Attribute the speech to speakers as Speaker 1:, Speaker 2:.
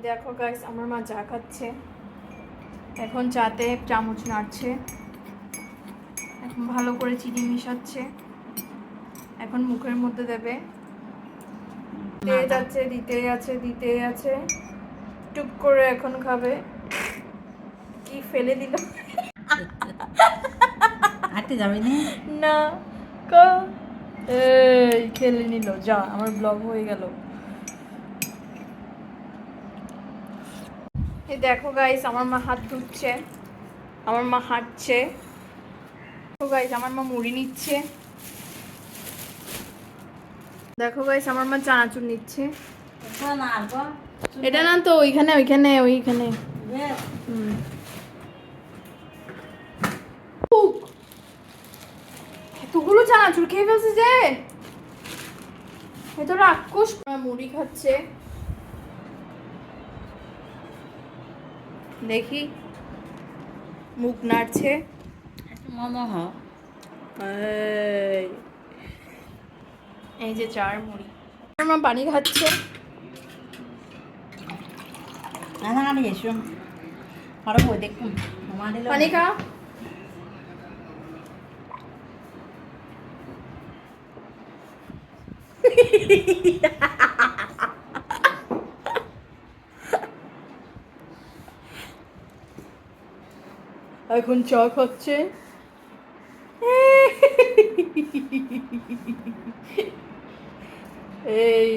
Speaker 1: দেখো গাইস, আমার মা চা খাচ্ছে। এখন চাতে চামচ নাড়ছে, এখন ভালো করে চিনি মিশাচ্ছে, এখন মুখের মধ্যে দেবে। দিতেই আছে, টুক করে এখন খাবে। কি ফেলে দিল?
Speaker 2: হাঁটতে যাবে
Speaker 1: না কা এই খেলে নিল, যা আমার ব্লগ হয়ে গেল। এই দেখো গাইস, আমার মা হাত ধুচ্ছে, আমার মা হাঁটছে। দেখো গাইস, আমার মা মুড়ি নিচ্ছে। দেখো গাইস, আমার মা চানাচুর নিচ্ছে। এটা না তো, ওইখানে ওইখানে ওইখানে। এতগুলো চানাচুর খেয়ে ফেলছে যে, এত রাক্ষস। মুড়ি খাচ্ছে, দেখি মুখ নাড়ছে। এই যে চার মুড়ি, আমার পানি খাচ্ছে। পানি খা। এখন চা খাচ্ছে। এই